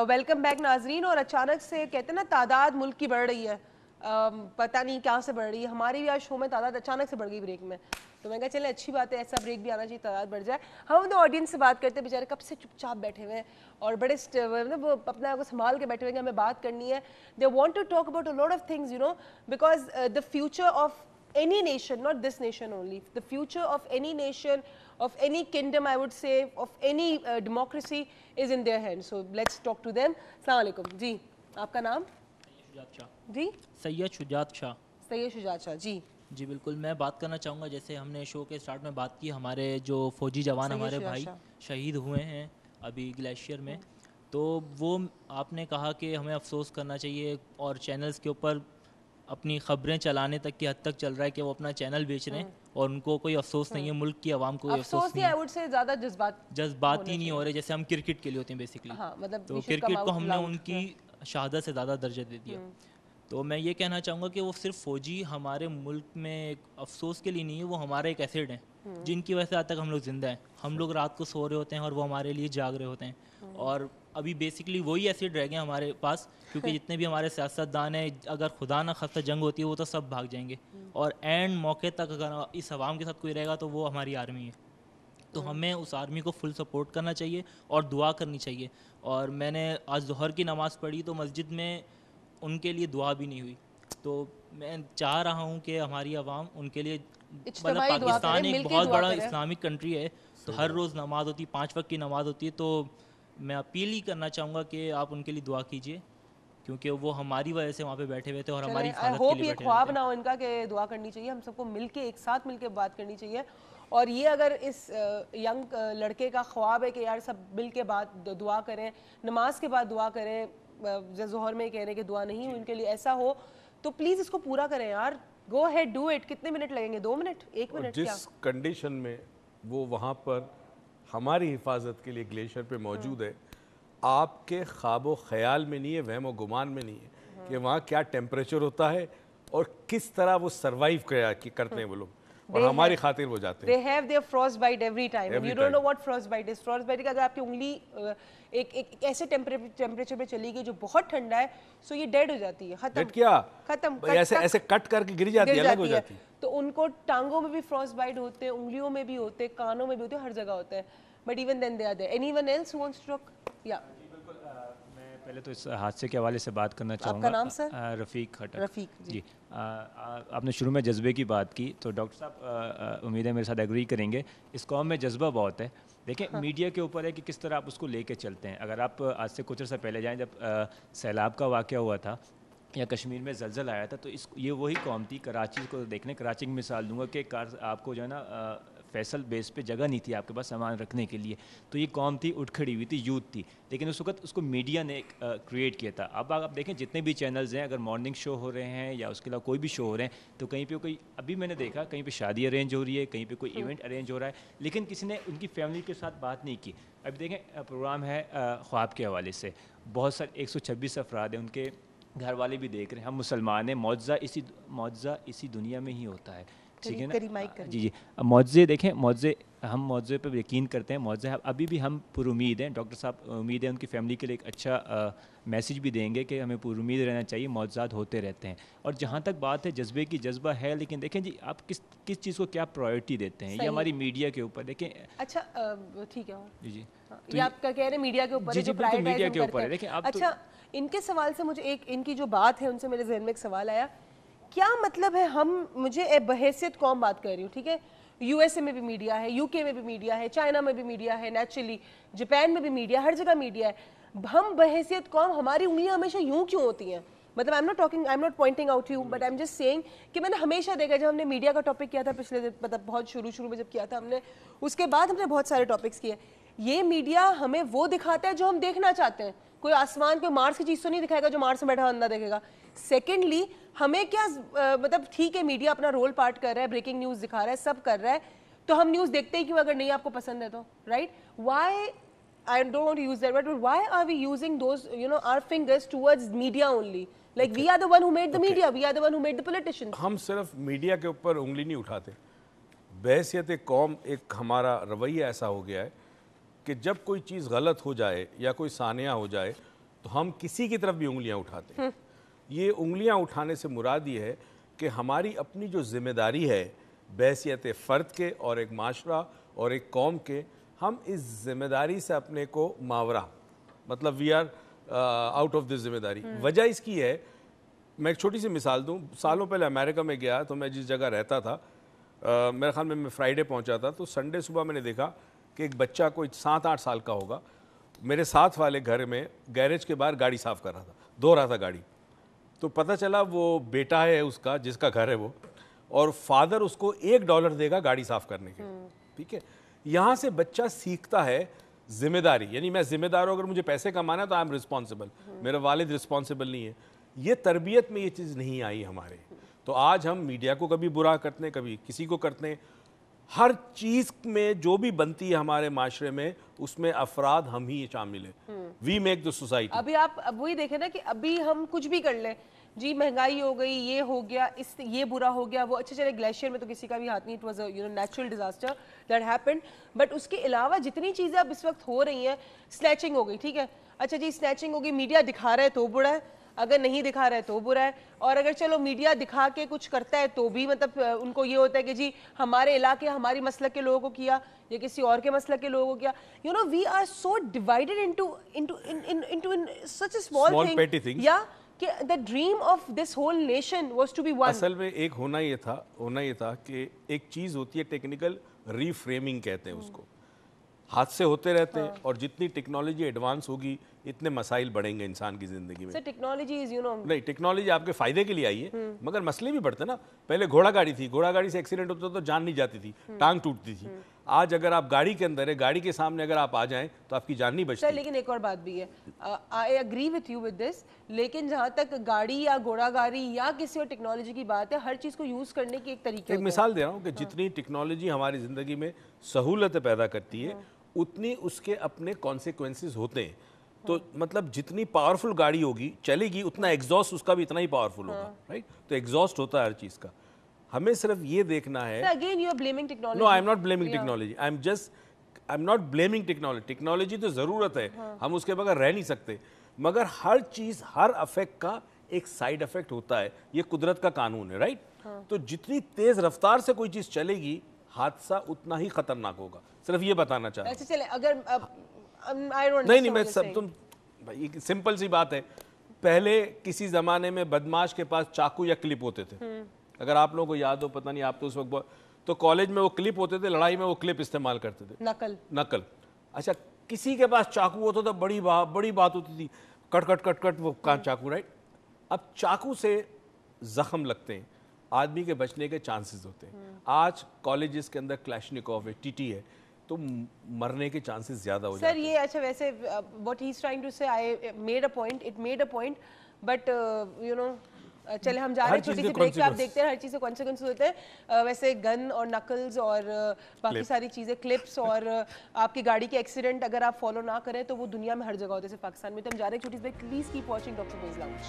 Welcome back ناظرین. اور اچانک سے کہتے ہیں نا تعداد ملک کی بڑھ رہی ہے, پتہ نہیں کہاں سے بڑھ رہی ہے. ہماری بھی آج شو میں تعداد اچانک سے بڑھ گئی بریک میں, تو میں کہا چلے اچھی بات ہے, ایسا بریک بھی آنا چاہیے, تعداد بڑھ جائے. ہم تو آڈینس سے بات کرتے ہیں, بیچارے کب سے چپ چاپ بیٹھے ہوئے ہیں اور بڑے مطلب وہ اپنے آپ کو سنبھال کے بیٹھے ہوئے ہیں کہ ہمیں بات کرنی ہے. They want to talk about a lot of things you know, because the future of any nation, not this nation only, the future of any nation, of any kingdom, I would say, of any democracy is in their hands. So let's talk to them. Assalamu alaikum. جی آپ کا نام؟ شجاعت شاہ. جی سید شجاعت شاہ. سید شجاعت شاہ. جی جی بالکل, میں بات کرنا چاہوں گا, جیسے ہم نے شو کے اسٹارٹ میں بات کی, ہمارے جو فوجی جوان ہمارے بھائی شہید ہوئے ہیں ابھی گلیشیئر میں, تو وہ آپ نے کہا کہ ہمیں افسوس کرنا چاہیے, اور چینلز کے اوپر اپنی خبریں چلانے تک کی حد تک چل رہا ہے کہ وہ اپنا چینل بیچ رہے ہیں اور ان کو کوئی افسوس نہیں ہے, ملک کی عوام کو کوئی افسوس نہیں ہے, زیادہ جذباتی نہیں ہو رہے جیسے ہم کرکٹ کے لیے ہوتے ہیں بیسکلی. تو کرکٹ کو ہم نے ان کی شہادت سے زیادہ درجہ دے دیا. تو میں یہ کہنا چاہوں گا کہ وہ صرف فوجی ہمارے ملک میں ایک افسوس کے لیے نہیں ہے, وہ ہمارے ایک ایسیڈ ہیں جن کی وجہ سے آج تک ہم لوگ زندہ ہیں. ہم لوگ رات کو سو رہے ہوتے ہیں اور وہ ہمارے لیے جاگ رہے ہوتے ہیں, اور ابھی بیسکلی وہی ایسڈ رہ گئے ہمارے پاس, کیونکہ جتنے بھی ہمارے سیاستدان ہیں, اگر خدا نہ خواستہ جنگ ہوتی ہے وہ تو سب بھاگ جائیں گے, اور اینڈ موقع تک اگر اس عوام کے ساتھ کوئی رہے گا تو وہ ہماری آرمی ہے. تو ہمیں اس آرمی کو فل سپورٹ کرنا چاہیے اور دعا کرنی چاہیے. اور میں نے آج ظہر کی نماز پڑھی تو مسجد میں ان کے لیے دعا بھی نہیں ہوئی. تو میں چاہ رہا ہوں کہ ہماری عوام ان کے لیے, مطلب پاکستان ایک بہت بڑا اسلامک کنٹری ہے, تو ہر روز نماز ہوتی ہے, 5 وقت کی نماز ہوتی ہے, تو میں اپیل ہی کرنا چاہوں گا کہ آپ ان کے لیے دعا کیجیے, کیونکہ وہ ہماری وجہ سے وہاں پہ بیٹھے ہوئے تھے اور ہماری حفاظت کے لیے بیٹھے ہوئے تھے. خواب نہ ہو ان کا کہ دعا کرنی چاہیے, ہم سب کو مل کے ایک ساتھ مل کے بات کرنی چاہیے. اور یہ اگر اس ینگ لڑکے کا خواب ہے کہ یار سب مل کے دعا کریں, نماز کے بعد دعا کریں, ظہر میں کہہ رہے کہ دعا نہیں ہوئی ان کے لیے, ایسا ہو تو پلیز اس کو پورا کریں یار. گو ہیڈ ڈو اٹ. کتنے منٹ لگیں گے؟ 2 منٹ, 1 منٹ؟ جس کنڈیشن میں وہ وہاں پر ہماری حفاظت کے لیے گلیشیئر پہ موجود ہے, آپ کے خواب و خیال میں نہیں ہے, وہم و گمان میں نہیں ہے کہ وہاں کیا ٹیمپریچر ہوتا ہے اور کس طرح وہ سروائیو کرتے ہیں وہ لوگ, اور ہماری خاطر وہ جاتے ہیں. They have their frostbite every time. You don't know what frostbite is. Frostbite کا اگر آپ کی انگلی ایک ایسے ٹیمپریچر پہ چلی گئی جو بہت ٹھنڈا ہے, سو یہ ڈیڈ ہو جاتی ہے, ختم, ایسے کٹ کر کے گر جاتی ہے, الگ ہو جاتی ہے. تو ان کو ٹانگوں میں بھی frostbite ہوتے ہیں, انگلیوں میں بھی ہوتے ہیں, کانوں میں بھی ہوتے ہیں, ہر جگہ ہوتے ہیں. But even then they are there. Anyone else who wants to talk? Yeah. میں پہلے تو اس حادثے کے حوالے سے بات کرنا چاہوں گا. آپ کا نام سر؟ رفیق خٹک. رفیق جی. آپ نے شروع میں جذبے کی بات کی, تو ڈاکٹر صاحب امید ہے میرے ساتھ ایگری کریں گے, اس قوم میں جذبہ بہت ہے. دیکھیں میڈیا کے اوپر ہے کہ کس طرح آپ اس کو لے کے چلتے ہیں. اگر آپ آج سے کچھ عرصہ پہلے جائیں, جب سیلاب کا واقعہ ہوا تھا یا کشمیر میں زلزلہ آیا تھا, تو یہ وہی قوم تھی. کراچی کو دیکھنے, کراچی کی مثال دوں گا کہ آپ کو جو ہے نا فیصل بیس پہ جگہ نہیں تھی آپ کے پاس سامان رکھنے کے لیے, تو یہ قوم تھی, اٹھ کھڑی ہوئی تھی, یوتھ تھی, لیکن اس وقت اس کو میڈیا نے کریٹ کیا تھا. اب آپ دیکھیں جتنے بھی چینلز ہیں, اگر مارننگ شو ہو رہے ہیں یا اس کے علاوہ کوئی بھی شو ہو رہے ہیں, تو کہیں پہ کوئی, ابھی میں نے دیکھا کہیں پہ شادی ارینج ہو رہی ہے, کہیں پہ کوئی ایونٹ ارینج ہو رہا ہے, لیکن کسی نے ان کی فیملی کے ساتھ بات نہیں کی. ابھی دیکھیں پروگرام ہے خواب کے حوالے سے, بہت سارے 126 افراد ہیں, ان کے گھر والے بھی دیکھ رہے ہیں. ہم مسلمان ہیں, معجزہ اسی دنیا میں ہی ہوتا ہے, ٹھیک ہے نا. جی معجزے دیکھیں, ہم معجزے پہ یقین کرتے ہیں. معجزہ ابھی بھی ہم پر امید ہیں. ڈاکٹر صاحب امید ہے ان کی فیملی کے لیے ایک اچھا میسیج بھی دیں گے کہ ہمیں پر امید رہنا چاہیے, معجزات ہوتے رہتے ہیں. اور جہاں تک بات ہے جذبے کی, جذبہ ہے, لیکن دیکھیں جی آپ کس چیز کو کیا پرائیورٹی دیتے ہیں, یہ ہماری میڈیا کے اوپر. دیکھیں اچھا ٹھیک ہے جی, یہ آپ کا کہہ رہے ہیں میڈیا کے اوپر, جی بالکل میڈیا کے اوپر ہے. دیکھیں اچھا ان کے سوال سے مجھے ایک ان کی جو بات ہے ان سے میرے ذہن میں ایک سوال آیا. کیا مطلب ہے, مجھے بحیثیت قوم بات کر رہی ہوں, ٹھیک ہے, یو ایس اے میں بھی میڈیا ہے, یو کے میں بھی میڈیا ہے, چائنا میں بھی میڈیا ہے, نیچرلی جاپان میں بھی میڈیا, ہر جگہ میڈیا ہے. ہم بحیثیت قوم, ہماری انگلیاں ہمیشہ یوں کیوں ہوتی ہیں؟ مطلب I am not pointing out you, but I am just saying کہ میں نے ہمیشہ دیکھا, جب ہم نے میڈیا کا ٹاپک کیا تھا پچھلے مطلب بہت شروع میں جب کیا تھا ہم نے, اس کے بعد ہم نے بہت سارے ٹاپکس کیے. یہ میڈیا ہمیں وہ دکھاتا ہے جو ہم دیکھنا چاہتے ہیں. کوئی آسمان, کوئی مارس کی چیز تو نہیں دکھائے گا جو مارس میں بیٹھا بندہ دیکھے گا. سیکنڈلی ہمیں کیا مطلب, ٹھیک ہے میڈیا اپنا رول پارٹ کر رہا ہے, بریکنگ نیوز دکھا رہا ہے, سب کر رہا ہے, تو ہم نیوز دیکھتے ہی کیوں اگر نہیں آپ کو پسند ہے تو, right? Why, I don't want to use that word, but why are we using those, our fingers towards media only? Like we are the one who made the media, we are the one who made the politicians. ہم صرف media کے اوپر انگلی نہیں اٹھاتے. بحیثیت قوم ایک ہمارا رویہ ایسا ہو گیا ہے کہ جب کوئی چیز غلط ہو جائے یا کوئی سانحہ ہو جائے تو ہم کسی کی طرف بھی انگلیاں اٹھاتے ہیں. یہ انگلیاں اٹھانے سے مراد یہ ہے کہ ہماری اپنی جو ذمہ داری ہے بحیثیت فرد کے اور ایک معاشرہ اور ایک قوم کے, ہم اس ذمہ داری سے اپنے کو ماورا, مطلب we are out of this ذمہ داری. وجہ اس کی ہے, میں ایک چھوٹی سی مثال دوں. سالوں پہلے امریکہ میں گیا تو میں جس جگہ رہتا تھا, میرے خیال میں فرائیڈے پہنچا تھا, تو سنڈے صبح میں نے دیکھا کہ ایک بچہ کوئی 7-8 سال کا ہوگا میرے ساتھ والے گھر میں گیریج کے باہر گاڑی صاف کر رہا تھا, دھو رہا تھا گاڑی. تو پتہ چلا وہ بیٹا ہے اس کا جس کا گھر ہے وہ, اور فادر اس کو $1 دے گا گاڑی صاف کرنے کے. ٹھیک ہے, یہاں سے بچہ سیکھتا ہے ذمہ داری, یعنی میں ذمہ دار ہوں, اگر مجھے پیسے کمانا ہے تو آئی ایم رسپانسبل, میرا والد رسپانسبل نہیں ہے. یہ تربیت میں یہ چیز نہیں آئی ہمارے. تو آج ہم میڈیا کو کبھی برا کرتے ہیں, کبھی کسی کو کرتے ہیں. ہر چیز میں جو بھی بنتی ہے ہمارے معاشرے میں, اس میں افراد ہم ہی شامل ہیں. We make the society. ابھی آپ اب وہی دیکھیں نا کہ ابھی ہم کچھ بھی کر لیں, جی مہنگائی ہو گئی, یہ ہو گیا, اس یہ برا ہو گیا, وہ اچھا چلے گلیشیئر میں تو کسی کا بھی ہاتھ نہیں, it was a natural disaster that happened. But اس کے علاوہ جتنی چیزیں اب اس وقت ہو رہی ہیں, سنیچنگ ہو گئی, ٹھیک ہے, اچھا جی سنیچنگ ہوگی, میڈیا دکھا رہا ہے تو برا ہے, اگر نہیں دکھا رہا ہے تو برا ہے, اور اگر چلو میڈیا دکھا کے کچھ کرتا ہے تو بھی مطلب ان کو یہ ہوتا ہے کہ جی ہمارے علاقے ہماری مسلک کے لوگوں کو کیا یا کسی اور کے مسلک کے لوگوں کو کیا. You know we are so divided into such a small petty things. yeah, کہ the dream of this whole nation was to be one. اصل میں ایک ہونا یہ تھا کہ ایک چیز ہوتی ہے ٹیکنیکل ری فریمنگ کہتے ہیں اس کو. حادثے ہوتے رہتے ہیں, اور جتنی ٹیکنالوجی ایڈوانس ہوگی اتنے مسائل بڑھیں گے انسان کی زندگی میں. سر ٹیکنالوجی از نہیں, ٹیکنالوجی آپ کے فائدے کے لیے آئی ہے, مگر مسئلے بھی بڑھتے نا. پہلے گھوڑا گاڑی تھی, گھوڑا گاڑی سے ایکسیڈنٹ ہوتا تو جان نہیں جاتی تھی, ٹانگ ٹوٹتی تھی. آج اگر آپ گاڑی کے اندر ہے, گاڑی کے سامنے اگر آپ آ جائیں تو آپ کی جان نہیں بچتی. سر لیکن ایک اور بات بھی ہے, I agree with you with this, لیکن جہاں تک گاڑی یا گھوڑا گاڑی یا کسی اور ٹیکنالوجی کی بات ہے, ہر چیز کو یوز کرنے کی ایک طریقے. ایک مثال دے رہا ہوں کہ جتنی ٹیکنالوجی ہماری زندگی میں سہولتیں پیدا کرتی ہے, اتنی اس کے اپنے کانسیکوینسز ہوتے ہیں. تو مطلب جتنی پاورفل گاڑی ہوگی چلے گی, اتنا ایگزاسٹ اس کا بھی اتنا ہی پاورفل ہوگا, رائٹ. تو ایگزاسٹ ہوتا ہے ہر چیز کا. ہمیں صرف یہ دیکھنا ہے. Again you are blaming technology. No, I am not blaming technology, I am not blaming technology. Technology تو ضرورت ہے, ہم اس کے بغیر رہ نہیں سکتے, مگر ہر چیز, ہر افیکٹ کا ایک سائیڈ افیکٹ ہوتا ہے. یہ قدرت کا قانون ہے, رائٹ. تو جتنی تیز رفتار سے کوئی چیز چلے گی, حادثہ اتنا ہی خطرناک ہوگا. صرف یہ بتانا چاہتا ہوں. اچھا چلے, اگر نہیں, میں تم سمپل سی بات ہے. پہلے کسی زمانے میں بدماش کے پاس چاقو یا کلپ ہوتے تھے, اگر آپ لوگوں کو یاد ہو, پتہ نہیں آپ تو اس وقت, تو کالج میں وہ کلپ ہوتے تھے, لڑائی میں وہ کلپ استعمال کرتے تھے, نقل. اچھا, کسی کے پاس چاقو ہوتا تھا, بڑی بات ہوتی تھی, کٹ کٹ کٹ کٹ وہ چاقو, رائٹ. اب چاقو سے زخم لگتے ہیں, آدمی کے بچنے کے چانسز ہوتے ہیں. آج کالجز کے اندر کلاشنکوف ہے, ٹی ٹی ہے, تو مرنے کے چانسز زیادہ ہو جاتے ہیں. سر یہ اچھا ویسے what he's trying to say, I made a point, it made a point, but you know, چلے ہم جا رہے ہیں چھوٹی سی بریک پہ, آپ دیکھتے ہیں ہر چیز سے کانسیکوینس ہوتے ہیں. ویسے گن اور نکلز اور باقی ساری چیزیں, کلپس اور آپ کی گاڑی کے ایکسیڈنٹ اگر آپ فالو نہ کریں تو وہ دنیا میں ہر جگہ ہوتے ہیں, صرف پاکستان میں. تو ہم جا رہے ہیں چھوٹی سی break, please keep watching doctor Faiz lounge.